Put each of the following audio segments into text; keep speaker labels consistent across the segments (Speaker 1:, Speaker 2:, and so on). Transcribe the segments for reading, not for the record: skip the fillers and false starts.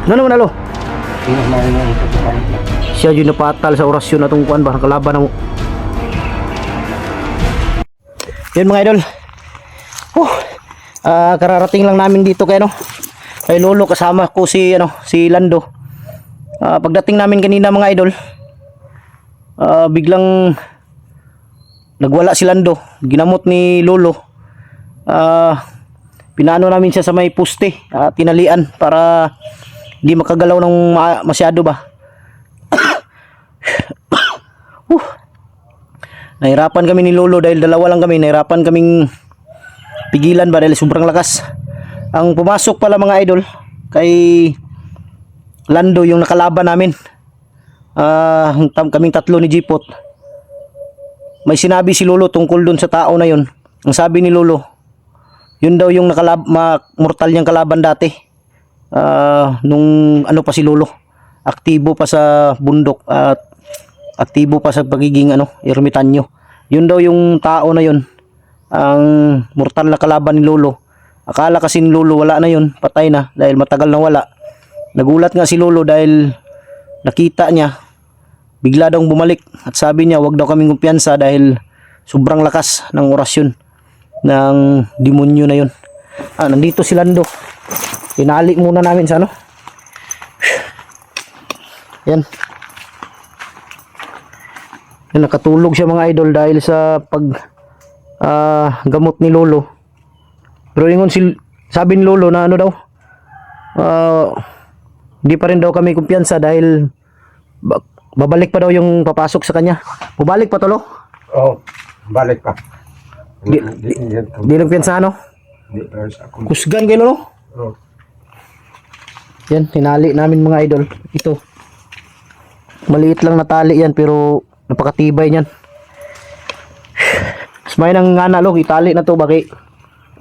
Speaker 1: Ano naman alo? Siya yun napatal sa orasyon na itong kuan ba, kalaban na mo. Yun mga idol. Kararating lang namin dito kay kay Lolo, kasama ko si si Lando. Pagdating namin kanina mga idol, biglang nagwala si Lando. Ginamot ni Lolo. Pinano namin siya sa may poste, tinalian para hindi makagalaw ng masyado ba. Nahirapan kami ni Lolo dahil dalawa lang kami. Nahirapan kaming pigilan ba dahil sobrang lakas. Ang pumasok pala mga idol kay Lando yung nakalaban namin. Kaming tatlo ni Jipot. May sinabi si Lolo tungkol dun sa tao na yun. Ang sabi ni Lolo, yun daw yung mortal niyang kalaban dati. Nung pa si Lolo, aktibo pa sa bundok at aktibo pa sa pagiging ermitanyo. Yun daw yung tao na yun, ang mortal na kalaban ni Lolo. Akala kasi ni Lolo wala na yun, patay na dahil matagal na wala. Nagulat nga si Lolo dahil nakita niya, bigla daw bumalik at sabi niya wag daw kaming kumpiyansa dahil sobrang lakas ng orasyon ng demonyo na yun. Nandito si Lando. Tinali muna namin sa yan. Nakatulog siya mga idol dahil sa gamot ni Lolo. Pero ingon sabi ni Lolo na daw, hindi pa rin daw kami kumpiyansa dahil babalik pa daw yung papasok sa kanya. Bubalik pa tolo?
Speaker 2: Balik pa.
Speaker 1: Di lang piyansa Kusgan kayo Lolo? Yan, tinali namin mga idol. Ito. Maliit lang na tali yan pero napakatibay niyan. May nang ngana lo, itali na to baki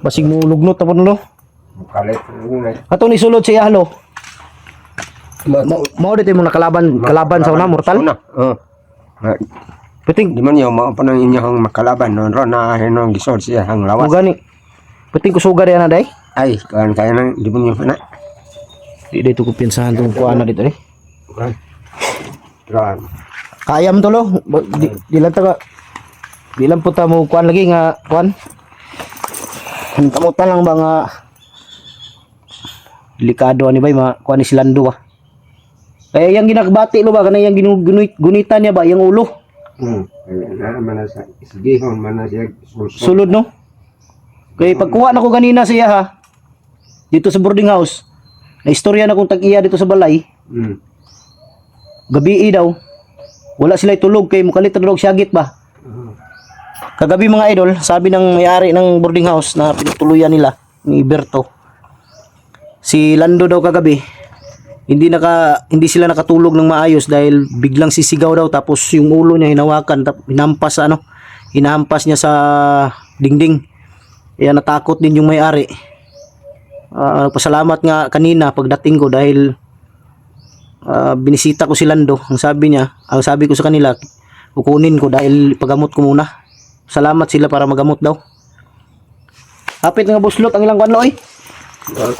Speaker 1: basig mo lugnot tapon lo.
Speaker 2: Kalit.
Speaker 1: Ato ni sulod siya lo. Mao dito mo nakalaban sa una mortal. Puting
Speaker 2: di man yo mao pa nang inyong makalaban non ro na hinong gisod siya hang lawas.
Speaker 1: Gani. Puting kusugar yan na day.
Speaker 2: Ay kan kaya nang di man yo na.
Speaker 1: Di dito ko pinsahan tong kuana dito eh.
Speaker 2: Ran.
Speaker 1: Kayam to lo. Di lang puta mo kuan lagi nga kuan. Kamutan lang ba nga delikado ani ba kuan ni Silando ba. Kaya yang ginagbati lo ba kana yang gunita niya ba yang ulo.
Speaker 2: Mana sa isgihon mana siya
Speaker 1: sulod no. Kay pagkuha na ko ganina siya ha. Dito sa boarding house. Na istorya na kong tag-iya dito sa balay. Gabi daw. Wala sila tulog kay mukalit na daw syagit ba. Kagabi mga idol, sabi ng may-ari ng boarding house na pinagtuluyan nila ni Berto. Si Lando daw kagabi, hindi sila nakatulog ng maayos dahil biglang sisigaw daw tapos yung ulo niya hinawakan, hinampas niya sa dingding. Kaya natakot din yung may-ari. Pasalamat nga kanina pagdating ko dahil binisita ko si Lando. Ang sabi ko sa kanila, kukunin ko dahil pagamot ko muna. Salamat sila para magamot daw. Hapit nga buslot ang ilang kanlo eh.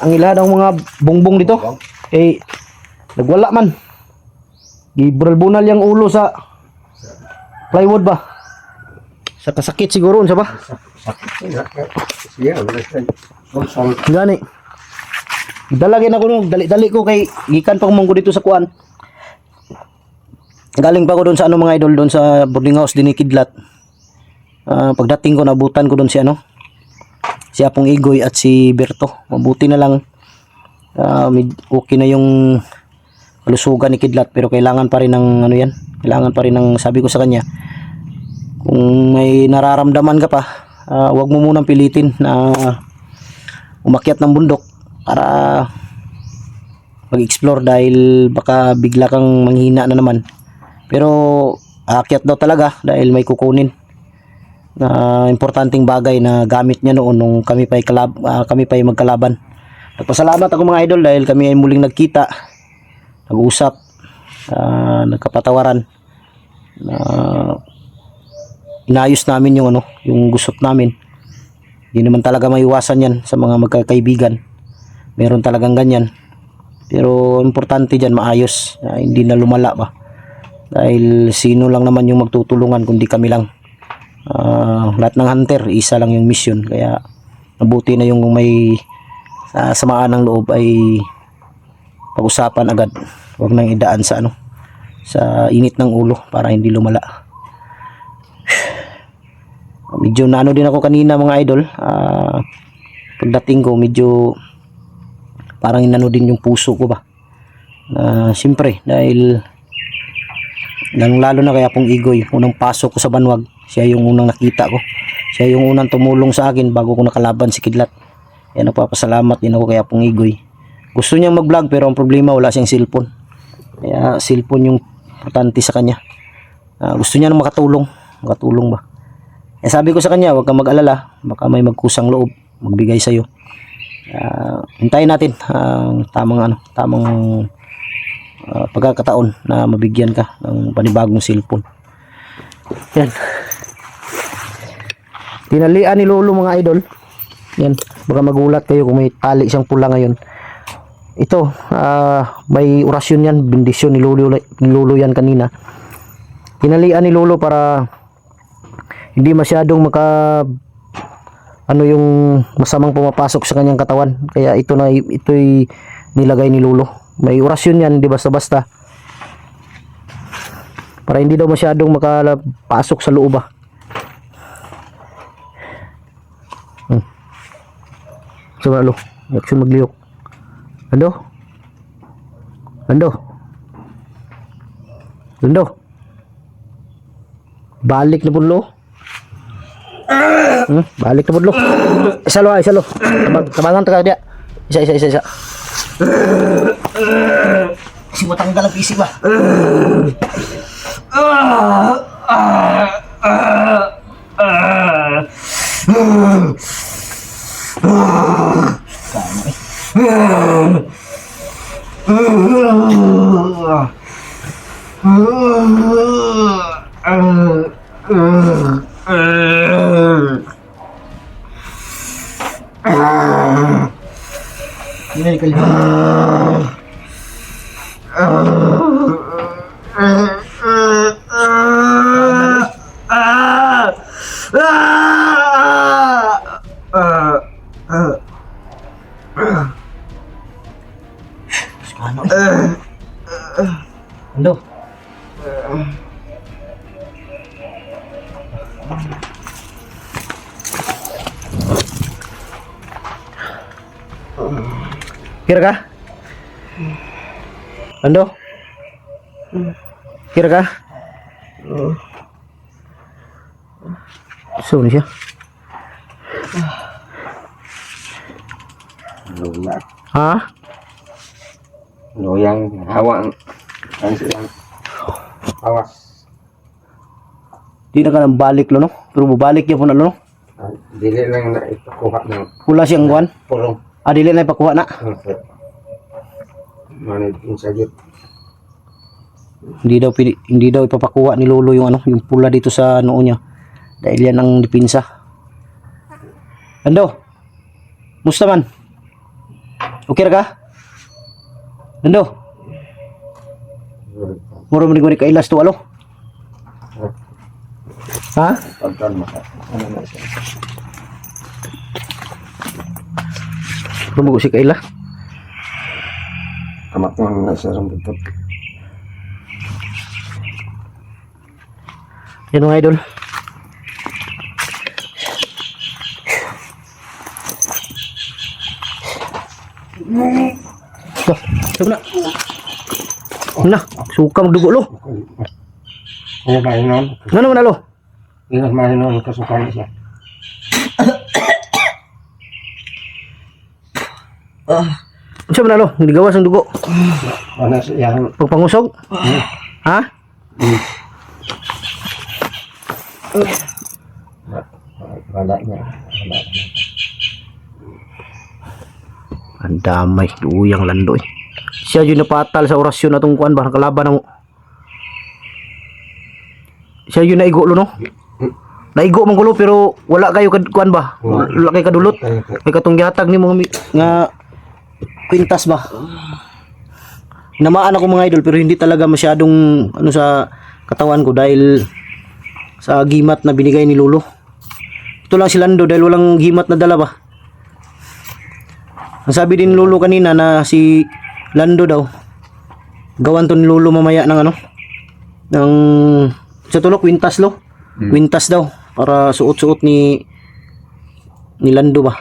Speaker 1: Ang ilan ng mga bongbong dito. Nagwala man. Gibralbunal yung ulo sa plywood ba. Sa kasakit siguro unsa ba? Gani. Dalagin ako nung dali ko kay gikan pa mong dito sa kuan. Galing pa ko doon sa mga idol doon sa boarding house din ni Kidlat. Pagdating ko nabutan ko doon si Apong Igoy at si Berto. Mabuti na lang okay na yung kalusugan ni Kidlat pero kailangan pa rin ng kailangan pa rin ng sabi ko sa kanya. Kung may nararamdaman ka pa, wag mo munang pilitin na umakyat ng bundok para mag-explore dahil baka bigla kang manghina na naman. Pero aakyat daw talaga dahil may kukunin na importanteng bagay na gamit niya noon nung kami pa ay magkalaban. Nagpasalamat ako mga idol dahil kami ay muling nagkita, nag-usap, nagkapatawaran, inayos namin yung gusot namin. Hindi naman talaga maiwasan yan sa mga magkakaibigan. Meron talagang ganyan. Pero importante dyan maayos, hindi na lumala ba. Dahil sino lang naman yung magtutulungan kundi kami lang. Lahat ng hunter, isa lang yung mission. Kaya mabuti na yung may samaan ng loob ay pag-usapan agad. Huwag nang idaan sa sa init ng ulo para hindi lumala. Medyo naano din ako kanina mga idol. Pagdating ko medyo parang inano din yung puso ko ba. Siyempre dahil lalo na kaya pong Igoy, unang pasok ko sa Banwag, siya yung unang nakita ko. Siya yung unang tumulong sa akin bago ko nakalaban si Kidlat. Kaya nagpapasalamat din ako kaya pong Igoy. Gusto niyang mag-vlog pero ang problema wala siyang cellphone. Kaya cellphone yung importante sa kanya. Gusto niya na makatulong ba. Sabi ko sa kanya, huwag kang mag-alala, baka may magkusang loob magbigay sa iyo. Hintayin natin ang tamang pagkakataon na mabigyan ka ng panibagong cellphone. Yan. Tinalian ni Lolo mga idol. Yan, baka magulat kayo kung may tali siyang pula ngayon. Ito, may orasyon yan, bendisyon ni Lolo yan kanina. Tinalian ni Lolo para hindi masyadong yung masamang pumapasok sa kanyang katawan. Kaya ito'y nilagay ni Lolo. May orasyon yan, di basta-basta. Para hindi daw masyadong makapasok sa loob ba. So, action magliyok. Lando. Balik na punlo. Balik na punlo. Isa lo. Tabangan ta dia. Isa. Si matanggal ang isip ba? Ini kalimat. Ando. Kira ka? Ando? Kira ka? So, siya. Ha?
Speaker 2: Yang hawa ang silang awas.
Speaker 1: Di na ka nang balik lo no? Pero bubalik niya po na lo no?
Speaker 2: Dili lang na ipakuha ng
Speaker 1: Pula siyang kuwan?
Speaker 2: pulong.
Speaker 1: Dili na ipakuha na?
Speaker 2: Manid insagit.
Speaker 1: Hindi daw ipapakuha ni Lolo yung yung pula dito sa noo niya. Dahil yan ang dipinsa. Ando? Musta man? Okay ka? Ando? Muro mo ni kailas to alo? Ha?
Speaker 2: Pagkan maka.
Speaker 1: Muro mo si kaila?
Speaker 2: Kamatang na sa rambut.
Speaker 1: Yan mga idol. Sabi na. Na, suka magdugo lo.
Speaker 2: Kaya ba yun?
Speaker 1: Ano naman alo?
Speaker 2: Ingat man yun kasukan siya.
Speaker 1: Sabi na alo, hindi gawas ang dugo.
Speaker 2: Ano siya?
Speaker 1: Pagpangusog? Ha?
Speaker 2: Wala niya.
Speaker 1: Ang damay, duyang landoy. Siya yun napatal sa orasyon na itong kuan ba, kalaban mo. Siya yun naigo lo no? naigo man kulo pero wala kayo kuan ba? Wala kay kadulot. Kay katong gihatag nimo nga kwintas ba? Namaan ako mga idol pero hindi talaga masyadong ano sa katawan ko dahil sa gimat na binigay ni Lolo. Ito lang si Lando dahil walang gimat na dala ba. Ang sabi din ni Lolo kanina na si Lando daw gawan to ni Lolo mamaya ng ano ng sa tulok kwintas lo. Kwintas daw para suot-suot ni Lando ba.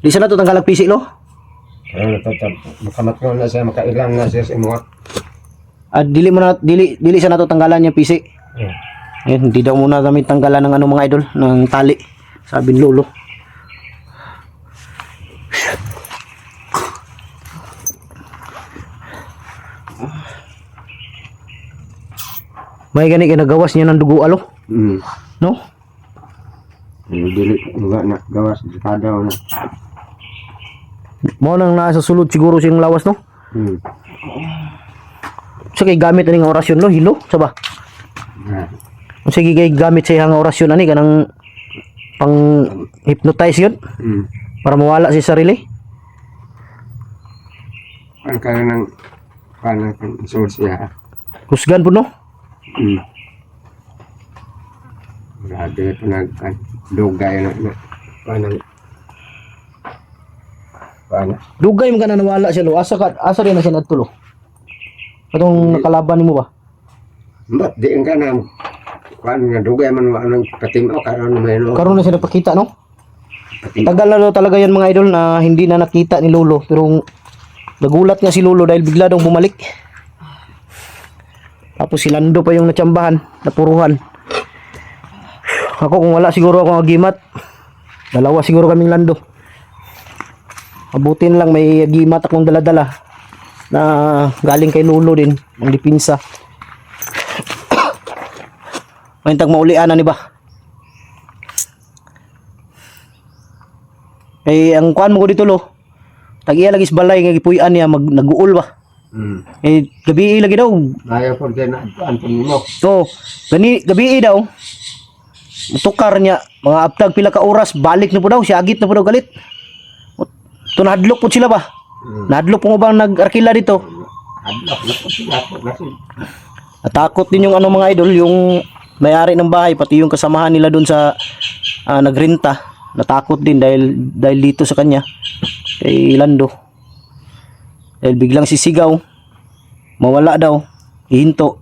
Speaker 1: Di sana to tanggalag pisik lo.
Speaker 2: Makamat ko na siya, makailang na siya sa imo.
Speaker 1: Dili sana to tanggalan niya pisik. Ayun, hindi daw muna kami tanggalan ng ano mga idol, ng tali. Sabi ni Lolo. May gani kinagawas niya ng dugo alo. No?
Speaker 2: Dili nga na gawas kada na.
Speaker 1: Mo nang nasa sulod siguro siyang lawas no. So kay gamit ani nga orasyon lo, hilo, saba. Sige kay gamit sa nga orasyon ani kanang pang hypnotize yun. Para mawala si sarili.
Speaker 2: Ang kaya ng source siya.
Speaker 1: Husgan po no.
Speaker 2: Grabe ito dugay na paano?
Speaker 1: Dugay mo ka na nawala siya lo. Asa rin na siya natulo. Katong nakalaban nimo ba?
Speaker 2: Ba't di ang kanang paano nga dugay man anong patimaw karon may no.
Speaker 1: Karon na siya nagpakita no. Tagal na lo talaga yan mga idol na hindi na nakita ni Lolo pero nagulat nga si Lolo dahil bigla daw bumalik. Tapos si Lando pa yung natsambahan, napuruhan. Ako kung wala siguro ako agimat. Dalawa siguro kaming Lando. Abutin lang may agimat akong dala-dala na galing kay Lolo din, ang dipinsa. May tag maulian na ni ba? Ang kuan mo ko dito lo. Tag-iya lagi sa balay nga gipuy-an niya nag-uol ba. Gabi lagi daw.
Speaker 2: Ayaw po din na antong mo.
Speaker 1: So, gabi daw. Tukar niya mga aptag pila ka oras balik na po daw, siagit na po daw galit. To nahadlok po sila ba? Nahadlok po mo bang nag-arkila dito? Natakot din yung ano mga idol, yung may-ari ng bahay pati yung kasamahan nila doon sa nagrenta. Natakot din dahil dito sa kanya kay Lando. Dahil biglang sisigaw, mawala daw, ihinto.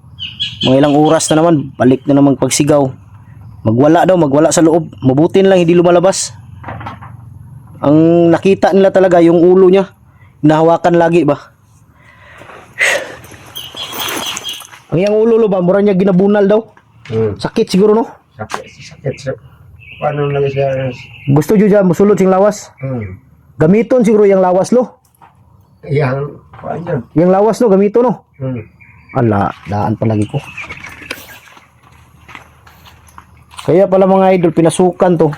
Speaker 1: Mga ilang oras na naman, balik na naman pagsigaw. Magwala sa loob. Mabutin lang hindi lumalabas. Ang nakita nila talaga yung ulo niya. Nahawakan lagi ba? Ang yang ulo lo ba, mura niya ginabunal daw. Sakit siguro no?
Speaker 2: Sakit. Paano lang siya?
Speaker 1: Gusto nyo dyan, musulod sing lawas. Gamiton siguro yung lawas lo.
Speaker 2: Yang, paano?
Speaker 1: Yung lawas lo, gamito no. Ala, daan pa lagi ko. Kaya pala mga idol, pinasukan to.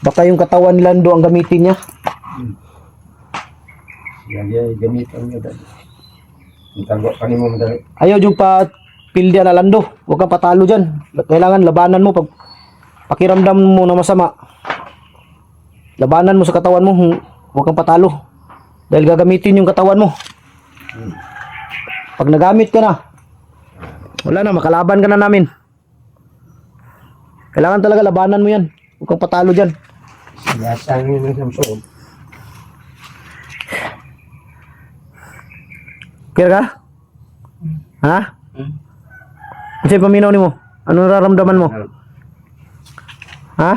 Speaker 1: Baka yung katawan ni Lando ang gamitin niya.
Speaker 2: Yan, gamitin niya dali. Itanggo pa ni mo dali.
Speaker 1: Ayaw yung pildia na Lando. Huwag kang patalo dyan. Kailangan labanan mo. Pag pakiramdam mo na masama, labanan mo sa katawan mo. Huwag kang patalo. Dahil gagamitin yung katawan mo. Pag nagamit ka na, wala na, makalaban ka na namin. Kailangan talaga labanan mo yan. Huwag kang patalo dyan.
Speaker 2: Siyasan yun ng samsoon.
Speaker 1: Kaya ka? Ha? Kasi paminaw ni mo? Ano nararamdaman mo? Ha?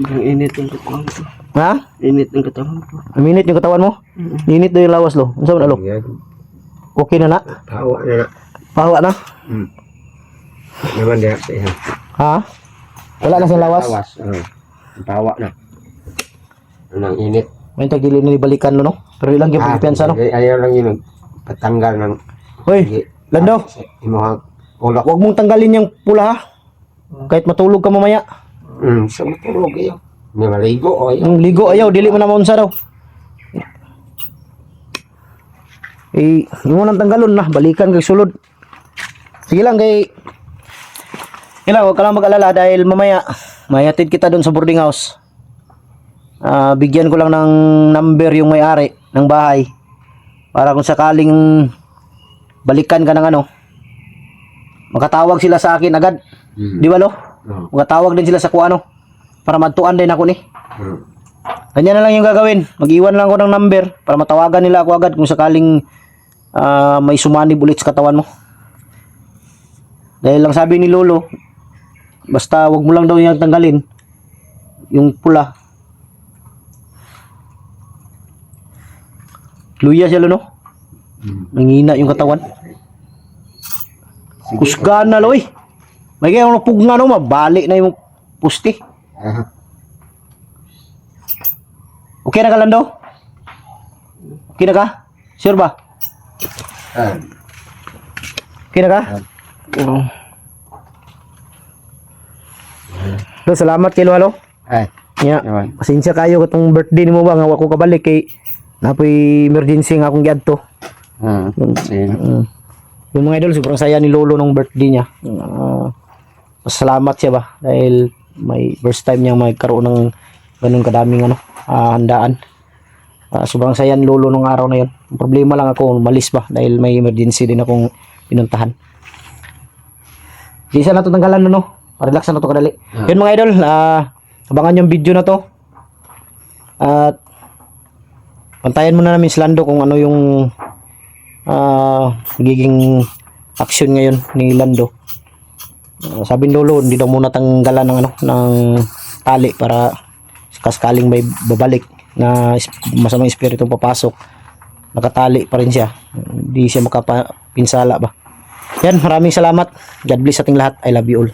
Speaker 3: Ang init ng katawan ko.
Speaker 1: Ha?
Speaker 3: Init ng katawan ko.
Speaker 1: Aminit yung katawan mo? Init daw yung lawas lo. Ano saan alo? Okay na na?
Speaker 2: Pawa na na.
Speaker 1: Pahawa na?
Speaker 2: Naman diya siya.
Speaker 1: Ha? Wala na sa lawas?
Speaker 2: Lawas. Pawa na. Anong init.
Speaker 1: May tagdili na ibalikan lo no? Pero ilang yung pagpipiansa no?
Speaker 2: Ayaw lang yun. Patanggal ng...
Speaker 1: Hoy, Lando,
Speaker 2: Imuhang ulak.
Speaker 1: huwag mong tanggalin yung pula ha? Kahit matulog ka mamaya.
Speaker 2: Sa matulog yun. May maligo o yun.
Speaker 1: Ang ligo ayaw, dili mo na maunsa daw. Yung mo nang tanggalon na, balikan kay sulod. Sige lang kay Kailangan, huwag ka lang mag-alala dahil mamaya, mayatid kita doon sa boarding house. Bigyan ko lang ng number yung may-ari ng bahay. Para kung sakaling balikan ka ng ano, makatawag sila sa akin agad. Di ba, lo?
Speaker 2: Oo.
Speaker 1: Makatawag din sila sa kuano. Para matuan din ako ni.
Speaker 2: Oo.
Speaker 1: Ganyan na lang yung gagawin. Mag-iwan lang ako ng number para matawagan nila ako agad kung sakaling may sumanib ulit sa katawan mo. Dahil lang sabi ni Lolo, basta wag mo lang daw yung tanggalin yung pula. Luya siya, no? Nangina yung katawan. Kusgan na, loy. May kaya ano pugna, no? Mabalik na yung pusti.
Speaker 2: Ah.
Speaker 1: Okay na ka, Lando? Okay na ka? Sure ba?
Speaker 2: Ah.
Speaker 1: Okay na ka? Oo. Lo, salamat kay Lolo.
Speaker 2: Ay.
Speaker 1: Yeah.
Speaker 2: Yawan.
Speaker 1: Pasensya kayo katong birthday nimo ba nga wa ko kabalik kay napoy emergency nga akong giadto.
Speaker 2: Sige.
Speaker 1: Yung mga idol sobrang saya ni Lolo nung birthday niya. Salamat siya ba dahil may first time niya magkaroon ng ganun kadaming handaan. Sobrang saya ni Lolo nung araw na yun. Ang problema lang ako malis ba dahil may emergency din akong pinuntahan. Di sana ito tanggalan no. Relax na ito kadali. Yun mga idol, abangan yung video na to. At pantayan muna namin si Lando kung ano yung magiging action ngayon ni Lando. Sabi ni Lolo, hindi daw muna tanggalan ng ng tali para kaskaling may babalik na masamang espiritu papasok. Nakatali pa rin siya. Hindi siya makapinsala ba. Yan, maraming salamat. God bless ating lahat. I love you all.